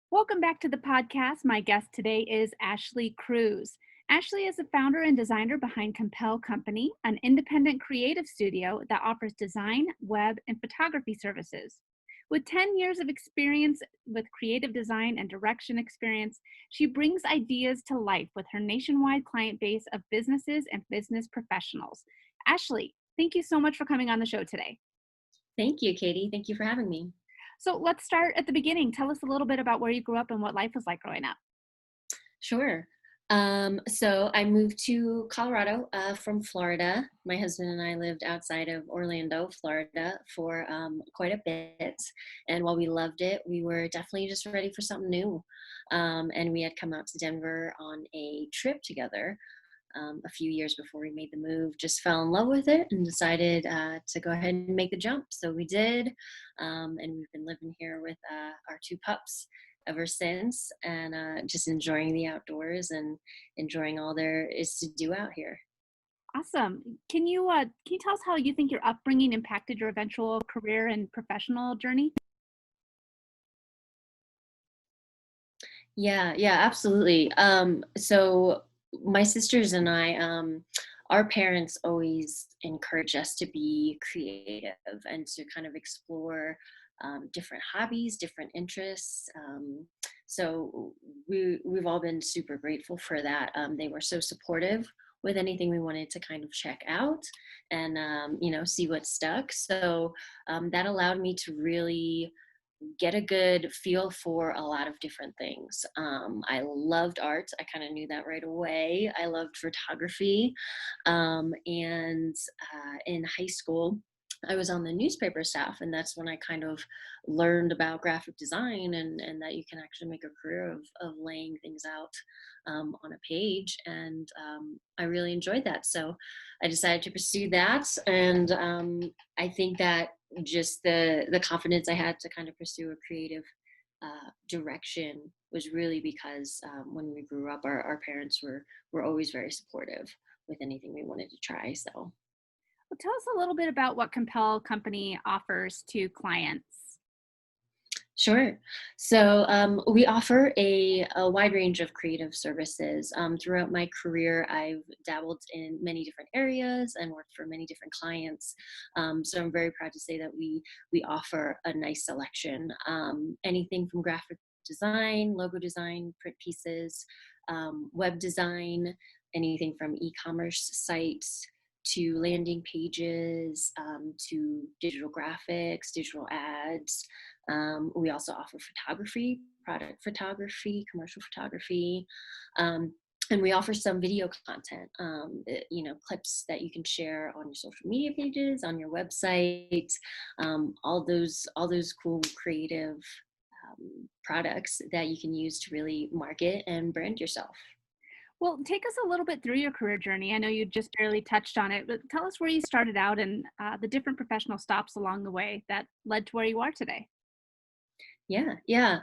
Welcome back to the podcast. My guest today is Ashley Kruse. Ashley is the founder and designer behind Compel Company, an independent creative studio that offers design, web, and photography services. With 10 years of experience with creative design and direction experience, she brings ideas to life with her nationwide client base of businesses and business professionals. Ashley, thank you so much for coming on the show today. Thank you, Katie. Thank you for having me. So let's start at the beginning. Tell us a little bit about where you grew up and what life was like growing up. Sure. So I moved to Colorado from Florida. My husband and I lived outside of Orlando, Florida for quite a bit. And while we loved it, we were definitely just ready for something new. And we had come out to Denver on a trip together a few years before we made the move. Just fell in love with it and decided to go ahead and make the jump. So we did. And we've been living here with our two pups ever since, and just enjoying the outdoors and enjoying all there is to do out here. Awesome. Can you tell us how you think your upbringing impacted your eventual career and professional journey? Yeah, absolutely. So my sisters and I, our parents always encourage us to be creative and to kind of explore different hobbies, different interests. So we've all been super grateful for that. They were so supportive with anything we wanted to kind of check out and see what stuck. So that allowed me to really get a good feel for a lot of different things. I loved art. I kind of knew that right away. I loved photography. And in high school, I was on the newspaper staff, and that's when I kind of learned about graphic design and that you can actually make a career of laying things out on a page. And I really enjoyed that. So I decided to pursue that. And I think that just the confidence I had to kind of pursue a creative direction was really because when we grew up, our parents were always very supportive with anything we wanted to try. So Well, tell us a little bit about what Compel Company offers to clients. sure. So we offer a wide range of creative services. Throughout my career, I've dabbled in many different areas and worked for many different clients. So I'm very proud to say that we offer a nice selection. Anything from graphic design, logo design, print pieces, web design, anything from e-commerce sites to landing pages, to digital graphics, digital ads. We also offer photography, product photography, commercial photography, um, and we offer some video content. Clips that you can share on your social media pages, on your website, all those cool creative products that you can use to really market and brand yourself. Well, take us a little bit through your career journey. I know you just barely touched on it, but tell us where you started out and the different professional stops along the way that led to where you are today. Yeah.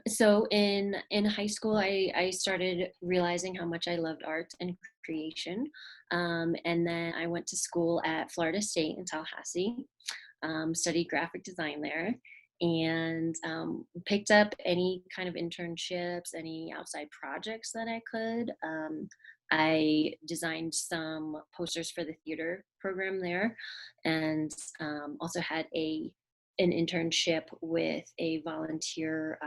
So in high school, I started realizing how much I loved art and creation, and then I went to school at Florida State in Tallahassee, studied graphic design there, and picked up any kind of internships, any outside projects that I could. I designed some posters for the theater program there, and also had an internship with a volunteer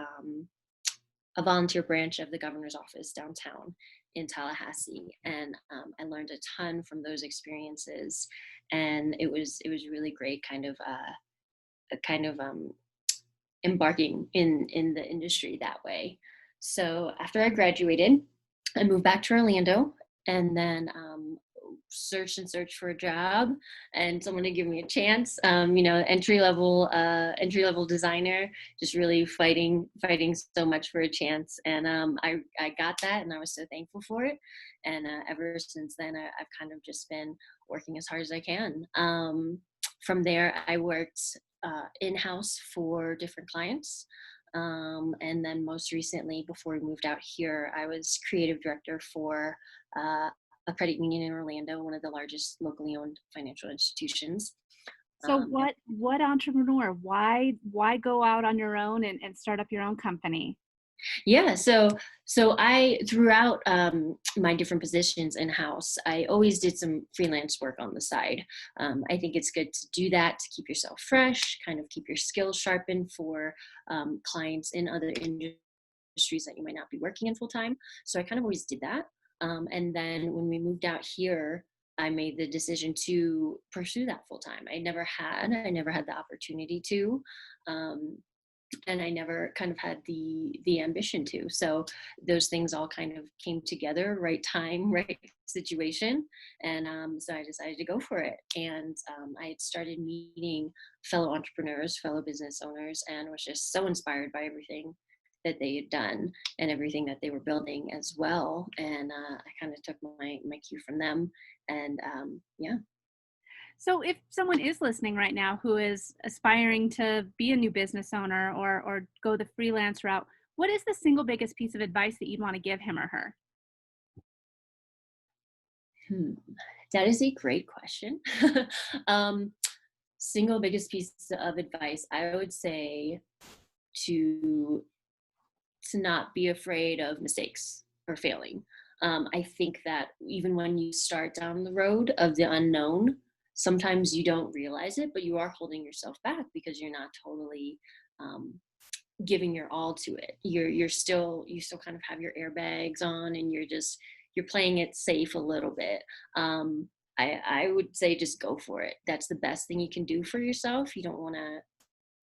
branch of the governor's office downtown in Tallahassee, and I learned a ton from those experiences, and it was really great, kind of embarking in the industry that way. So after I graduated, I moved back to Orlando, and then searched for a job and someone to give me a chance. Entry level designer, just really fighting so much for a chance, and I got that, and I was so thankful for it. And ever since then, I've kind of just been working as hard as I can. From there, I worked in-house for different clients. And then most recently, before we moved out here, I was creative director for uh, a credit union in Orlando, one of the largest locally owned financial institutions. So And what entrepreneur? Why go out on your own and start up your own company? Yeah, so I throughout my different positions in house, I always did some freelance work on the side. I think it's good to do that to keep yourself fresh, kind of keep your skills sharpened for clients in other industries that you might not be working in full time. So I kind of always did that. And then when we moved out here, I made the decision to pursue that full time. I never had the opportunity to. Um, and I never kind of had the ambition to. So those things all kind of came together, right time, right situation, and so I decided to go for it. And I had started meeting fellow entrepreneurs, fellow business owners, and was just so inspired by everything that they had done and everything that they were building as well. And I kind of took my cue from them, and yeah. So, if someone is listening right now who is aspiring to be a new business owner or go the freelance route, what is the single biggest piece of advice that you'd want to give him or her? Hmm. That is a great question. um, Single biggest piece of advice, I would say to not be afraid of mistakes or failing. I think that even when you start down the road of the unknown, sometimes you don't realize it, but you are holding yourself back because you're not totally um, giving your all to it. You still kind of have your airbags on, and you're playing it safe a little bit. I would say just go for it. That's the best thing you can do for yourself. You don't want to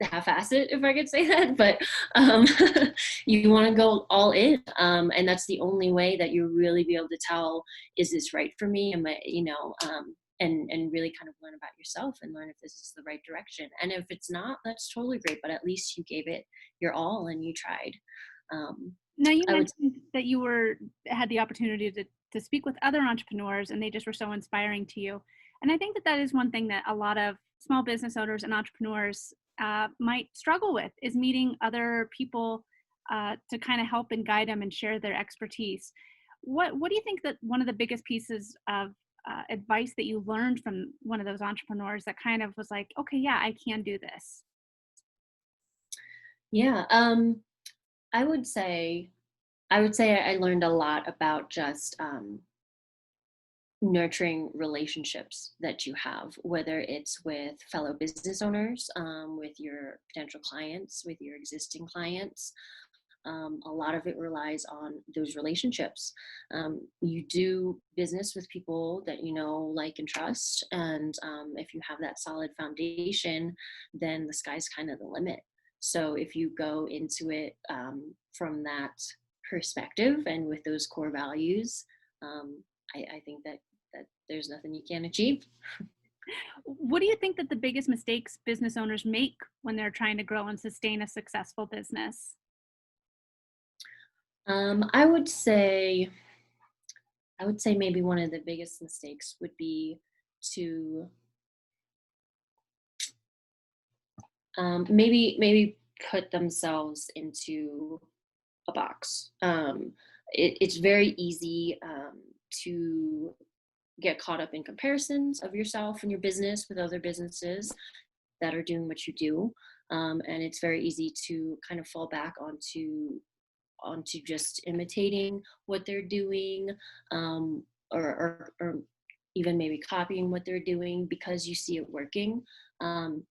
half-ass it, if I could say that, but um, you want to go all in, and that's the only way that you really be able to tell, is this right for me? Am I, and really kind of learn about yourself and learn if this is the right direction. And if it's not, that's totally great. But at least you gave it your all and you tried. Um, Now, you I would, mentioned that you had the opportunity to speak with other entrepreneurs, and they just were so inspiring to you. And I think that that is one thing that a lot of small business owners and entrepreneurs might struggle with is meeting other people to kind of help and guide them and share their expertise. What do you think that one of the biggest pieces of advice that you learned from one of those entrepreneurs that kind of was like, okay, yeah, I can do this? yeah. I would say, I learned a lot about just nurturing relationships that you have, whether it's with fellow business owners, with your potential clients, with your existing clients. A lot of it relies on those relationships. You do business with people that you know, like, and trust. And if you have that solid foundation, then the sky's kind of the limit. So if you go into it from that perspective and with those core values, I think that there's nothing you can't achieve. What do you think that the biggest mistakes business owners make when they're trying to grow and sustain a successful business? Um, I would say I would say maybe one of the biggest mistakes would be to maybe put themselves into a box. It's very easy to get caught up in comparisons of yourself and your business with other businesses that are doing what you do, and it's very easy to kind of fall back onto just imitating what they're doing, um, or even maybe copying what they're doing because you see it working. Um,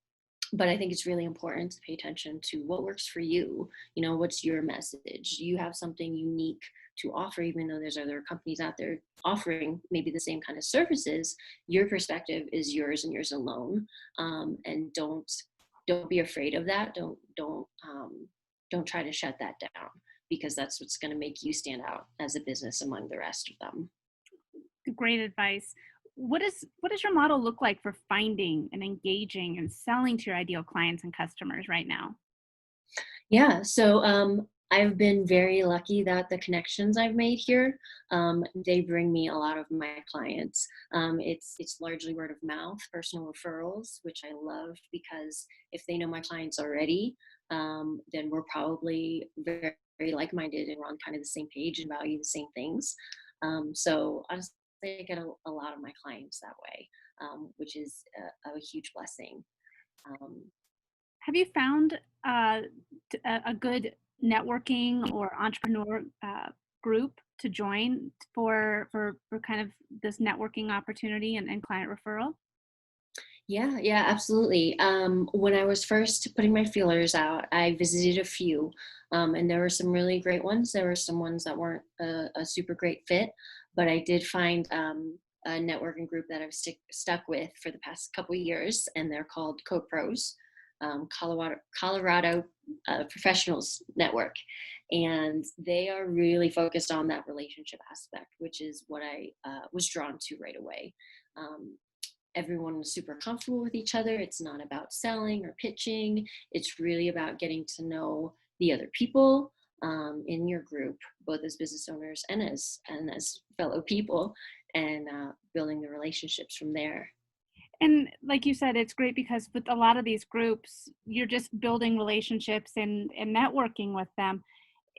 but I think it's really important to pay attention to what works for you. You know, what's your message? You have something unique to offer, even though there's other companies out there offering maybe the same kind of services. Your perspective is yours and yours alone. And don't be afraid of that. Don't try to shut that down, because that's what's going to make you stand out as a business among the rest of them. Great advice. What does your model look like for finding and engaging and selling to your ideal clients and customers right now? Yeah, so I've been very lucky that the connections I've made here, they bring me a lot of my clients. It's largely word of mouth, personal referrals, which I love, because if they know my clients already, then we're probably very, very like-minded, and we're on kind of the same page and value the same things. So honestly, I get a lot of my clients that way, which is a huge blessing. Um, Have you found a good networking or entrepreneur group to join for kind of this networking opportunity and client referral? Yeah, yeah, absolutely. When I was first putting my feelers out, I visited a few, and there were some really great ones. There were some ones that weren't a super great fit, but I did find a networking group that I've stuck with for the past couple years, and they're called Co-Pros, Colorado Professionals Network, and they are really focused on that relationship aspect, which is what I was drawn to right away. Um, Everyone was super comfortable with each other. It's not about selling or pitching. It's really about getting to know the other people in your group, both as business owners and as fellow people, and building the relationships from there. And like you said, it's great because with a lot of these groups, you're just building relationships and networking with them.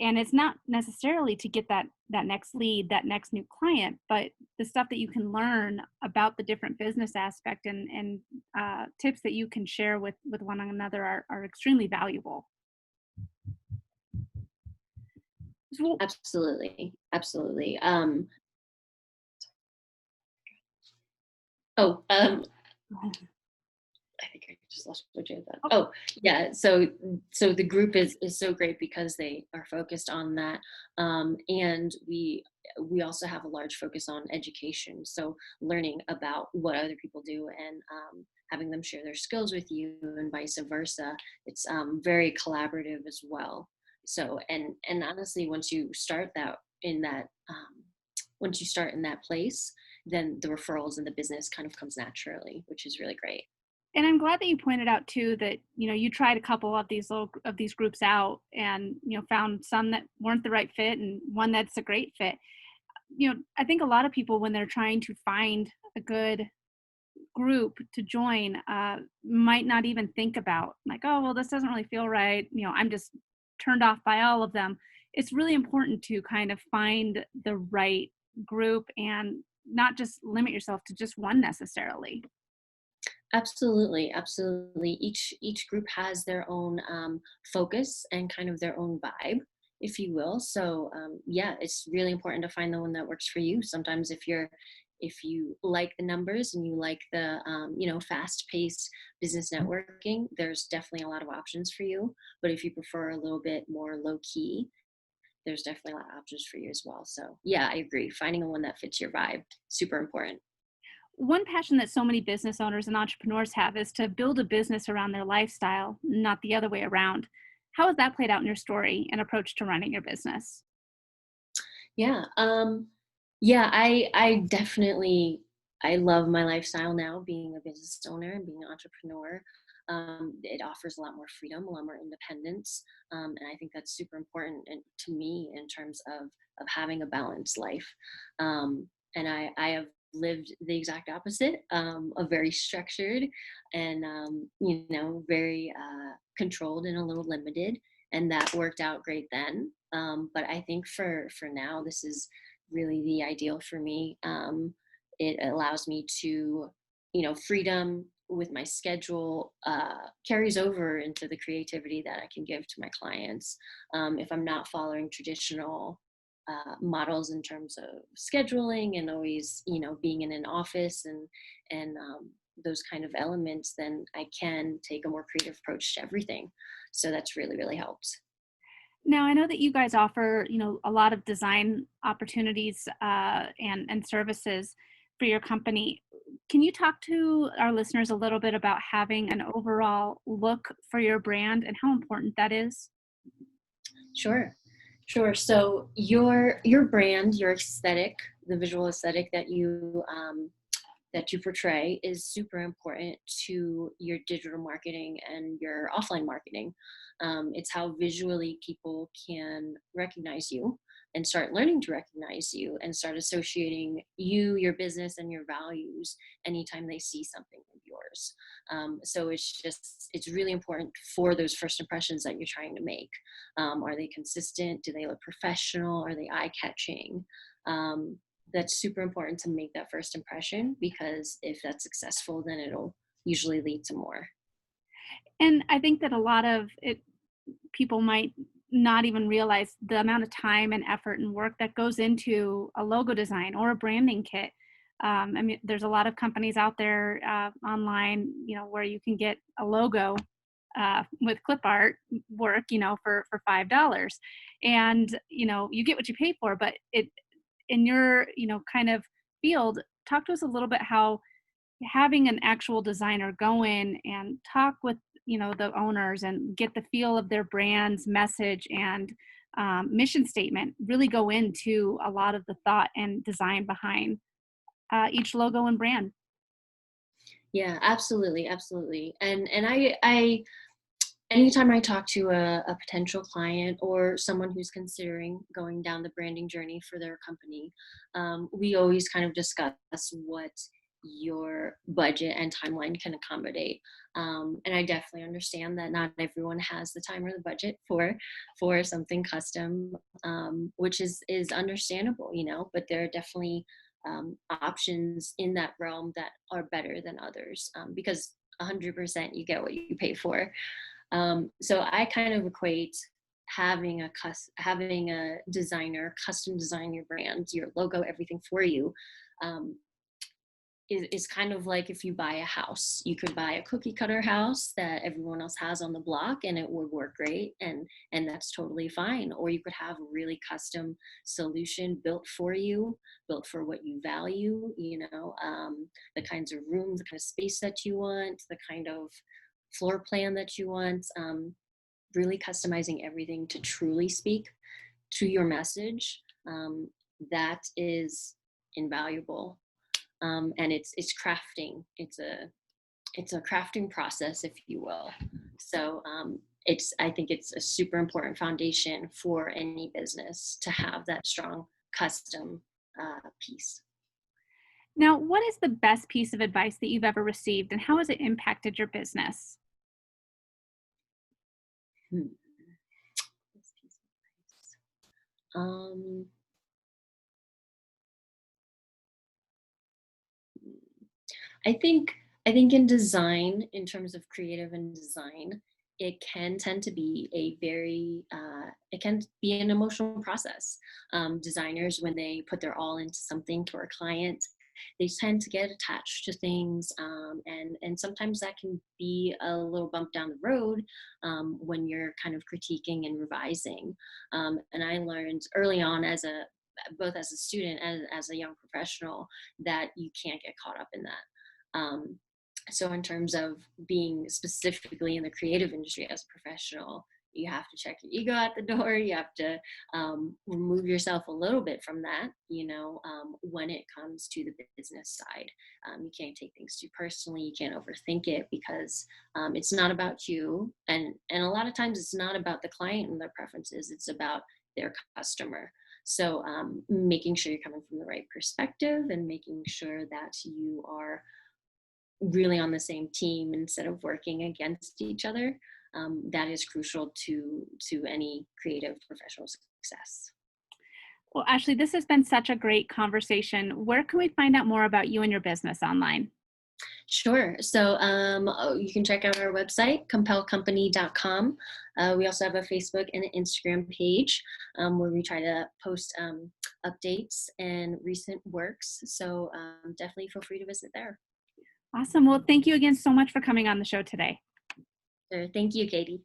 And it's not necessarily to get that next lead, that next new client, but the stuff that you can learn about the different business aspect and tips that you can share with one another are extremely valuable. So, Absolutely, absolutely. Oh, I think I just lost my train of thought. oh, Oh, yeah. So the group is so great because they are focused on that, and we also have a large focus on education. So learning about what other people do and having them share their skills with you and vice versa. It's very collaborative as well. So and honestly, once you start in that place, then the referrals and the business kind of comes naturally, which is really great. and I'm glad that you pointed out too that you tried a couple of these groups out and found some that weren't the right fit and one that's a great fit. I think a lot of people when they're trying to find a good group to join might not even think about like, oh well, this doesn't really feel right. I'm just turned off by all of them. It's really important to kind of find the right group and not just limit yourself to just one necessarily. Absolutely, absolutely. Each group has their own focus and kind of their own vibe, if you will. So yeah, it's really important to find the one that works for you. Sometimes if you like the numbers and you like the fast paced business networking, there's definitely a lot of options for you. But if you prefer a little bit more low key, there's definitely a lot of options for you as well. So yeah, I agree. Finding a one that fits your vibe, super important. One passion that so many business owners and entrepreneurs have is to build a business around their lifestyle, not the other way around. How has that played out in your story and approach to running your business? Yeah. Yeah, I definitely I love my lifestyle now, being a business owner and being an entrepreneur. It offers a lot more freedom, a lot more independence, and I think that's super important to me in terms of having a balanced life. And I have lived the exact opposite, of very structured and very controlled and a little limited, and that worked out great then. But I think for now, this is really the ideal for me. It allows me to, freedom with my schedule carries over into the creativity that I can give to my clients. If I'm not following traditional models in terms of scheduling and always, being in an office and those kind of elements, then I can take a more creative approach to everything. So that's really, really helped. Now, I know that you guys offer, a lot of design opportunities and services for your company. Can you talk to our listeners a little bit about having an overall look for your brand and how important that is? Sure. Sure. So your brand, your aesthetic, the visual aesthetic that you portray is super important to your digital marketing and your offline marketing. It's how visually people can recognize you and start learning to recognize you and start associating you, your business, and your values anytime they see something of yours. So it's really important for those first impressions that you're trying to make. Are they consistent? Do they look professional? Are they eye catching? That's super important to make that first impression, because if that's successful, then it'll usually lead to more. And I think that a lot of it people might not even realize the amount of time and effort and work that goes into a logo design or a branding kit. I mean, there's a lot of companies out there online, where you can get a logo with clip art work, for $5, and you get what you pay for. But it in your kind of field, talk to us a little bit how having an actual designer go in and talk with the owners and get the feel of their brand's message and mission statement really go into a lot of the thought and design behind each logo and brand. Yeah, absolutely, absolutely. And I anytime I talk to a potential client or someone who's considering going down the branding journey for their company, we always kind of discuss what your budget and timeline can accommodate. And I definitely understand that not everyone has the time or the budget for something custom, which is understandable, but there are definitely options in that realm that are better than others, because 100% you get what you pay for. So I kind of equate having a designer custom design your brand, your logo, everything for you. Um, is kind of like if you buy a house. You could buy a cookie cutter house that everyone else has on the block and it would work great, and that's totally fine. Or you could have a really custom solution built for you, built for what you value, the kinds of rooms, the kind of space that you want, the kind of floor plan that you want, really customizing everything to truly speak to your message. That is invaluable. And it's crafting. It's a crafting process, if you will. So I think it's a super important foundation for any business to have that strong custom piece. Now, what is the best piece of advice that you've ever received, and how has it impacted your business? Hmm. This piece of advice. I think I think in design, in terms of creative and design, it can tend to be it can be an emotional process. Designers, when they put their all into something for a client, they tend to get attached to things, and sometimes that can be a little bump down the road when you're kind of critiquing and revising. And I learned early on, both as a student and as a young professional, that you can't get caught up in that. So in terms of being specifically in the creative industry as a professional, you have to check your ego at the door. You have to remove yourself a little bit from that, when it comes to the business side. You can't take things too personally. You can't overthink it, because it's not about you. And a lot of times it's not about the client and their preferences. It's about their customer. So making sure you're coming from the right perspective and making sure that you are really on the same team instead of working against each other, that is crucial to any creative professional success. Well, Ashley, this has been such a great conversation. Where can we find out more about you and your business online? Sure. So you can check out our website, compelcompany.com. We also have a Facebook and an Instagram page where we try to post updates and recent works. So definitely feel free to visit there. Awesome. Well, thank you again so much for coming on the show today. So thank you, Katie.